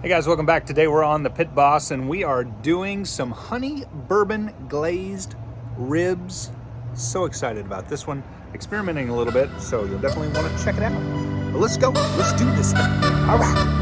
Hey guys, welcome back. Today we're on the Pitboss and we are doing some honey bourbon glazed ribs. So excited about this one. Experimenting a little bit, so you'll definitely want to check it out. But let's go. Let's do this thing. All right.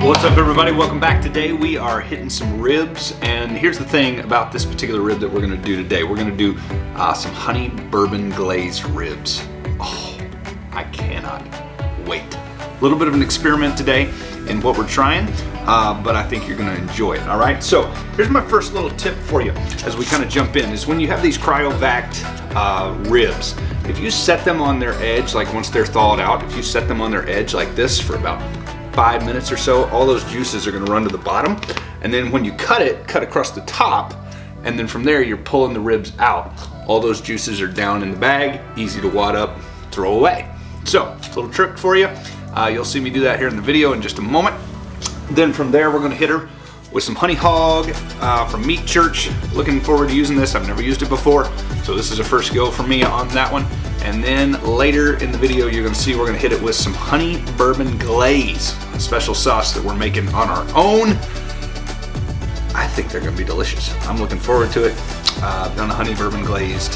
What's up everybody, welcome back. Today we are hitting some ribs, and here's the thing about this particular rib that we're going to do today. We're going to do some honey bourbon glazed ribs. Oh, I cannot wait. A little bit of an experiment today in what we're trying, but I think you're going to enjoy it. Alright, so here's my first little tip for you as we kind of jump in, is when you have these cryovac ribs, if you set them on their edge, like once they're thawed out, if you set them on their edge like this for about 5 minutes or so, all those juices are going to run to the bottom, and then when you cut across the top, and then from there you're pulling the ribs out. All those juices are down in the bag, easy to wad up, throw away. So, little trick for you. You'll see me do that here in the video in just a moment. Then from there we're going to hit her with some Honey Hog from Meat Church. Looking forward to using this. I've never used it before, so this is a first go for me on that one. And then later in the video you're going to see we're going to hit it with some honey bourbon glaze, a special sauce that we're making on our own. I think they're going to be delicious. I'm looking forward to it. I've done a honey bourbon glazed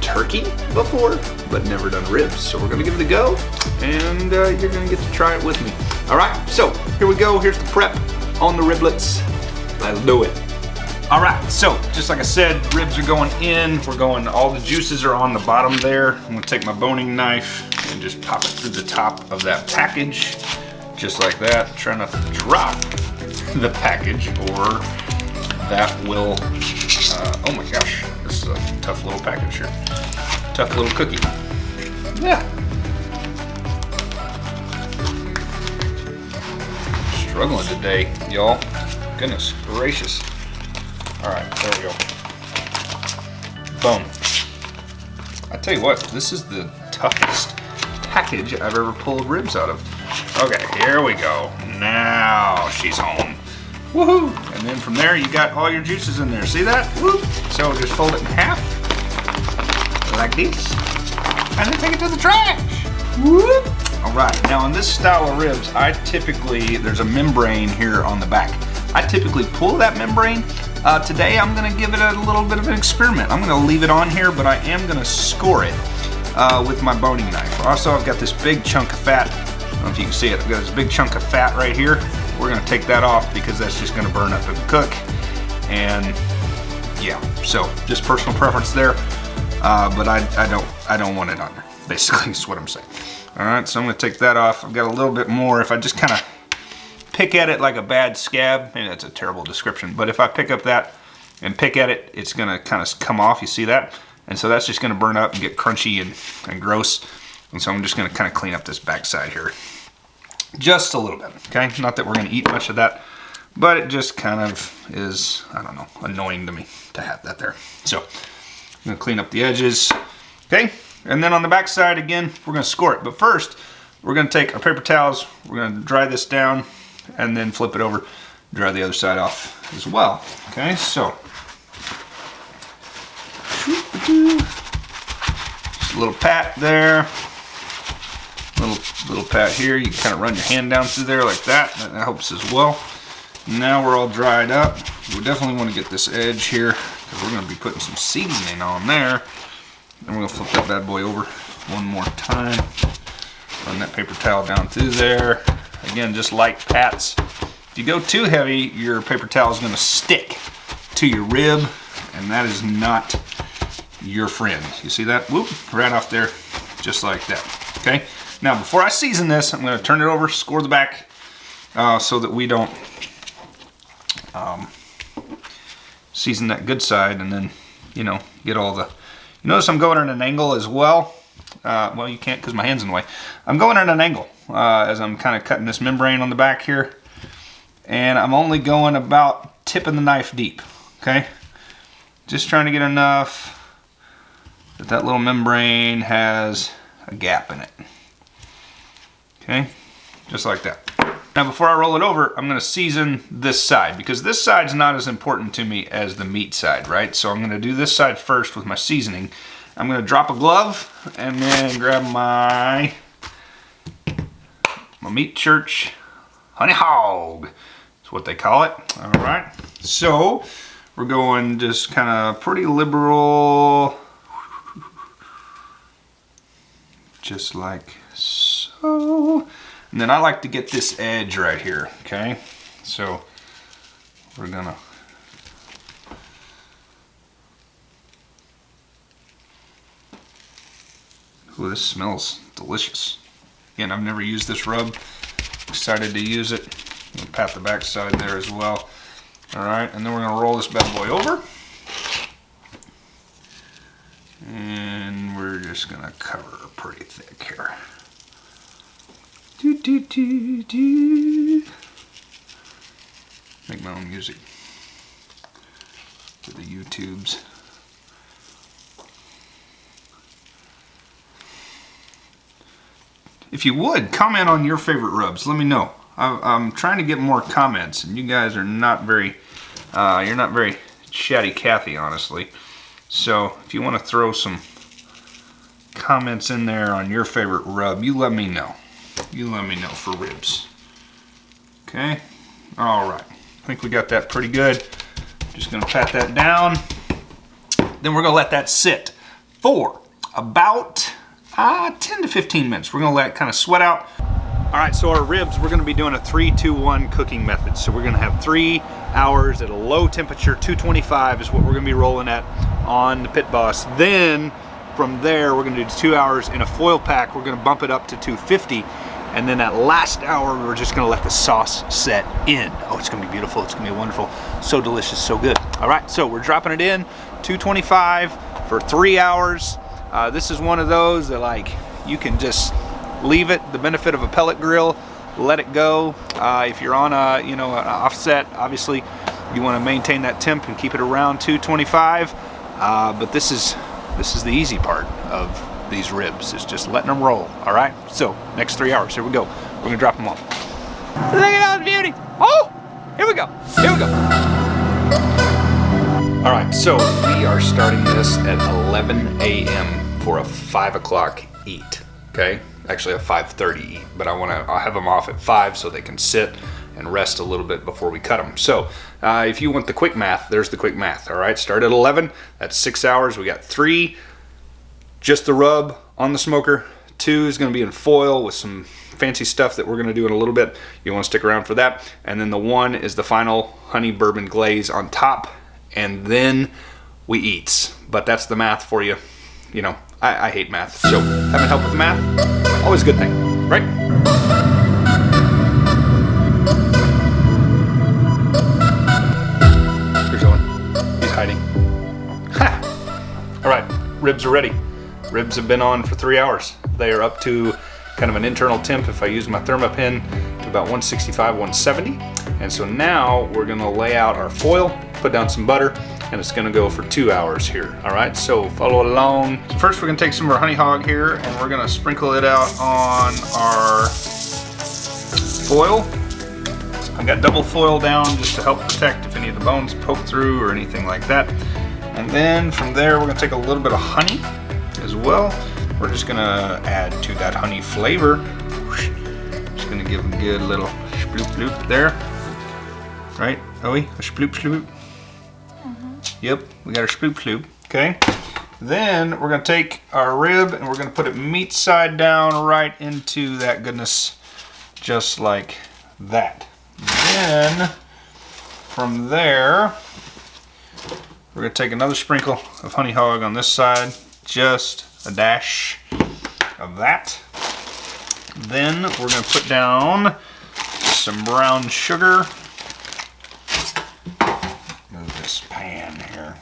turkey before, but never done ribs, so we're going to give it a go, and you're going to get to try it with me. Alright, so here we go. Here's the prep on the riblets. Let's do it. Alright, so just like I said, ribs are going in. All the juices are on the bottom there. I'm going to take my boning knife and just pop it through the top of that package, just like that. Try not to drop the package, or that will, oh my gosh, this is a tough little package here. Tough little cookie. Yeah. Struggling today, y'all. Goodness gracious. Alright, there we go. Boom. I tell you what, this is the toughest package I've ever pulled ribs out of. Okay, here we go. Now she's home. Woohoo! And then from there you got all your juices in there. See that? Woo! So just fold it in half, like this, and then take it to the trash. Woo! Alright, now on this style of ribs, there's a membrane here on the back. I typically pull that membrane. Today I'm going to give it a little bit of an experiment. I'm going to leave it on here, but I am going to score it with my boning knife. Also, I've got this big chunk of fat. I don't know if you can see it. I've got this big chunk of fat right here. We're going to take that off because that's just going to burn up in the cook. And yeah, so just personal preference there. But I don't want it on there. Basically, is what I'm saying. All right, so I'm going to take that off. I've got a little bit more. If I just kind of pick at it like a bad scab, maybe that's a terrible description, but if I pick up that and pick at it, it's gonna kind of come off, you see that? And so that's just gonna burn up and get crunchy and gross. And so I'm just gonna kind of clean up this backside here. Just a little bit, okay? Not that we're gonna eat much of that, but it just kind of is, I don't know, annoying to me to have that there. So I'm gonna clean up the edges, okay? And then on the backside, again, we're gonna score it. But first, we're gonna take our paper towels, we're gonna dry this down, and then flip it over, dry the other side off as well. Okay, so just a little pat there, little pat here. You can kind of run your hand down through there like that. That helps as well. Now we're all dried up. We definitely want to get this edge here because we're going to be putting some seasoning on there. Then we're going to flip that bad boy over one more time. Run that paper towel down through there. Again, just light pats. If you go too heavy, your paper towel is going to stick to your rib, and that is not your friend. You see that? Whoop, right off there, just like that. Okay. Now, before I season this, I'm going to turn it over, score the back, so that we don't season that good side, and then, you know, get all the. You notice I'm going at an angle as well. Well, you can't because my hand's in the way. I'm going at an angle as I'm kind of cutting this membrane on the back here. And I'm only going about tipping the knife deep, okay? Just trying to get enough that that little membrane has a gap in it. Okay, just like that. Now before I roll it over, I'm gonna season this side because this side's not as important to me as the meat side, right? So I'm gonna do this side first with my seasoning. I'm gonna drop a glove and then grab my Meat Church Honey Hog. That's what they call it. All right. So we're going just kind of pretty liberal, just like so. And then I like to get this edge right here, okay? So we're gonna ooh, this smells delicious. Again, I've never used this rub. Excited to use it. We'll pat the back side there as well. All right, and then we're gonna roll this bad boy over. And we're just gonna cover it pretty thick here. Do, do, do, do. Make my own music for the YouTubes. If you would, comment on your favorite rubs. Let me know. I'm trying to get more comments, and you guys are not very, you're not very chatty Cathy, honestly. So if you want to throw some comments in there on your favorite rub, you let me know. You let me know for ribs. Okay? All right. I think we got that pretty good. Just gonna pat that down. Then we're gonna let that sit for about 10 to 15 minutes. We're gonna let it kind of sweat out. All right, so our ribs, we're gonna be doing a 3-2-1 cooking method. So we're gonna have 3 hours at a low temperature, 225 is what we're gonna be rolling at on the Pitboss. Then from there, we're gonna do 2 hours in a foil pack. We're gonna bump it up to 250. And then that last hour, we're just gonna let the sauce set in. Oh, it's gonna be beautiful, it's gonna be wonderful. So delicious, so good. All right, so we're dropping it in, 225 for 3 hours. This is one of those that like, you can just leave it, the benefit of a pellet grill, let it go. If you're on a, an offset, obviously you wanna maintain that temp and keep it around 225. But this is the easy part of these ribs, is just letting them roll. All right, so next 3 hours, here we go. We're gonna drop them on. Look at all the beauty. Oh, here we go, here we go. All right, so we are starting this at 11 a.m. for a 5 o'clock eat, okay? Actually a 5:30 eat, but I'll have them off at 5 so they can sit and rest a little bit before we cut them. So if you want the quick math, there's the quick math, all right? Start at 11, that's 6 hours. We got 3, just the rub on the smoker. 2 is gonna be in foil with some fancy stuff that we're gonna do in a little bit. You wanna stick around for that. And then the 1 is the final honey bourbon glaze on top, and then we eats. But that's the math for you. I hate math, so having help with the math, always a good thing, right? Here's Owen, he's hiding. Ha! All right, ribs are ready. Ribs have been on for 3 hours. They are up to kind of an internal temp, if I use my Thermopin, to about 165, 170. And so now we're gonna lay out our foil, put down some butter, and it's gonna go for 2 hours here. All right, so follow along. First we're gonna take some of our honey hog here and we're gonna sprinkle it out on our foil. I got double foil down just to help protect if any of the bones poke through or anything like that. And then from there we're gonna take a little bit of honey as well. We're just gonna add to that honey flavor. Just gonna give a good little sploop bloop there. Right, Owie? A sploop sploop? Yep, we got our sploop sploop, okay? Then we're gonna take our rib and we're gonna put it meat side down right into that goodness, just like that. Then, from there, we're gonna take another sprinkle of honey hog on this side, just a dash of that. Then we're gonna put down some brown sugar. Move this pan here.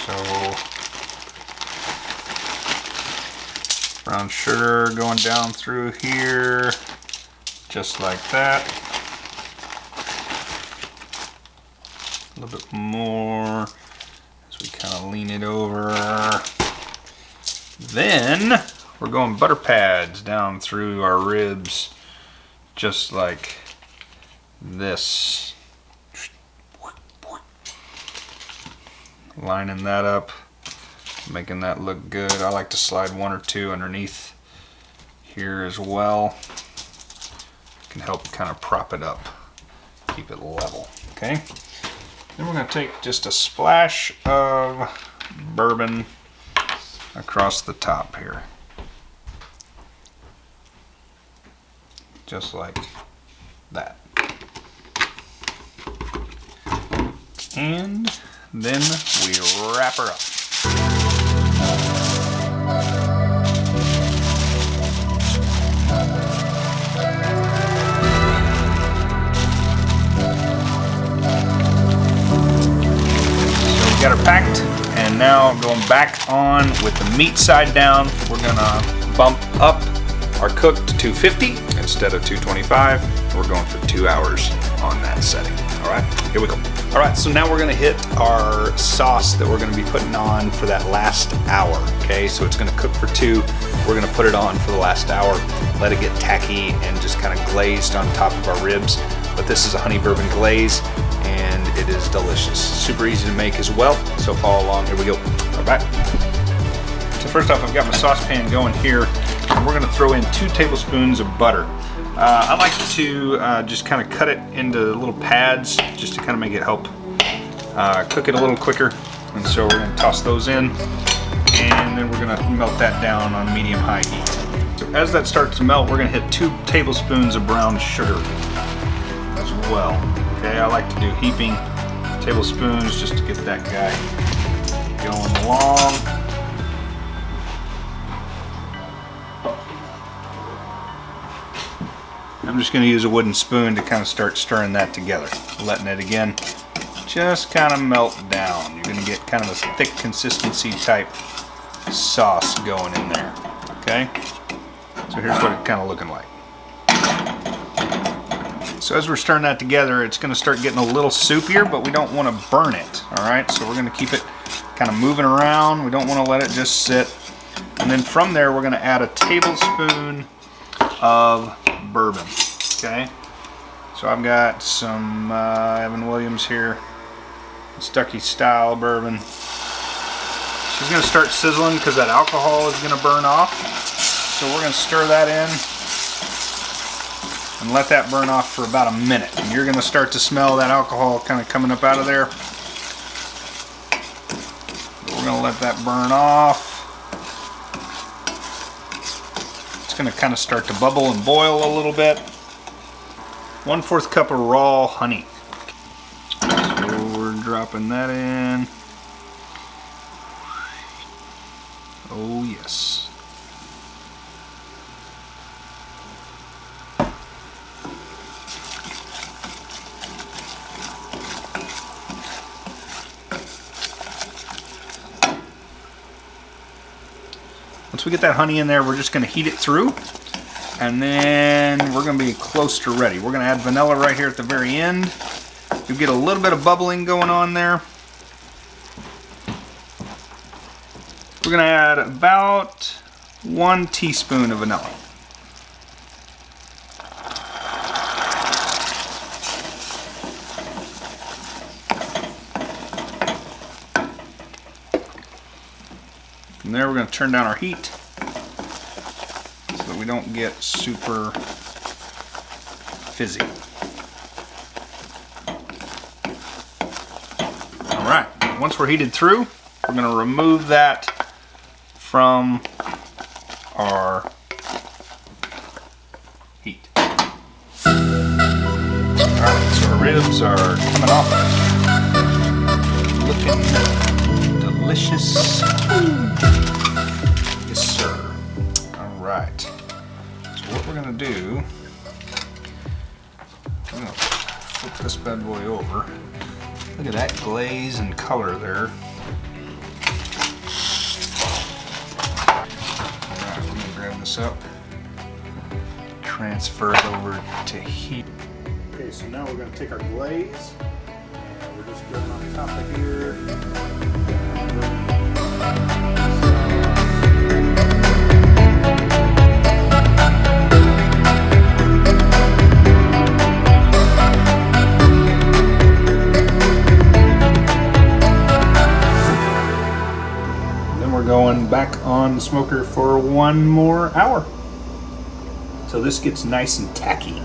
So, brown sugar going down through here, just like that. A little bit more as we kind of lean it over. Then we're going butter pads down through our ribs, just like this. Lining that up, making that look good. I like to slide 1 or 2 underneath here as well. Can help kind of prop it up, keep it level. Okay. Then we're going to take just a splash of bourbon across the top here, just like that. And then we wrap her up. So we got her packed, and now going back on with the meat side down, we're gonna bump up our cook to 250 instead of 225. We're going for 2 hours on that setting. All right, here we go. All right, so now we're gonna hit our sauce that we're gonna be putting on for that last hour, okay? So it's gonna cook for 2. We're gonna put it on for the last hour, let it get tacky and just kind of glazed on top of our ribs. But this is a honey bourbon glaze, and it is delicious. Super easy to make as well, so follow along. Here we go. All right. So first off, I've got my saucepan going here, and we're gonna throw in 2 tablespoons of butter. I like to just kind of cut it into little pads just to kind of make it help cook it a little quicker. And so we're going to toss those in, and then we're going to melt that down on medium-high heat. So as that starts to melt, we're going to hit 2 tablespoons of brown sugar as well. Okay, I like to do heaping tablespoons just to get that guy going along. I'm just going to use a wooden spoon to kind of start stirring that together, letting it again just kind of melt down. You're going to get kind of a thick consistency type sauce going in there. Okay, so here's what it's kind of looking like. So as we're stirring that together, it's going to start getting a little soupier, but we don't want to burn it. All right, so we're going to keep it kind of moving around. We don't want to let it just sit. And then from there, we're going to add a tablespoon of bourbon. Okay, so I've got some Evan Williams here, Stucky style bourbon. She's going to start sizzling because that alcohol is going to burn off. So we're going to stir that in and let that burn off for about a minute. And you're going to start to smell that alcohol kind of coming up out of there. But we're going to let that burn off. It's going to kind of start to bubble and boil a little bit. 1/4 cup of raw honey. So we're dropping that in. Oh yes. Once we get that honey in there, we're just going to heat it through, and then we're going to be close to ready. We're going to add vanilla right here at the very end. You'll get a little bit of bubbling going on there. We're going to add about 1 teaspoon of vanilla. From there, we're going to turn down our heat so that we don't get super fizzy. All right, once we're heated through, we're going to remove that from our heat. All right, so our ribs are coming off, looking delicious. Yes, sir. All right. So what we're going to do, I'm going to flip this bad boy over. Look at that glaze and color there. All right, we're going to grab this up, transfer it over to heat. Okay, so now we're going to take our glaze. We're just going on top of here. we're going back on the smoker for 1 more hour. So this gets nice and tacky.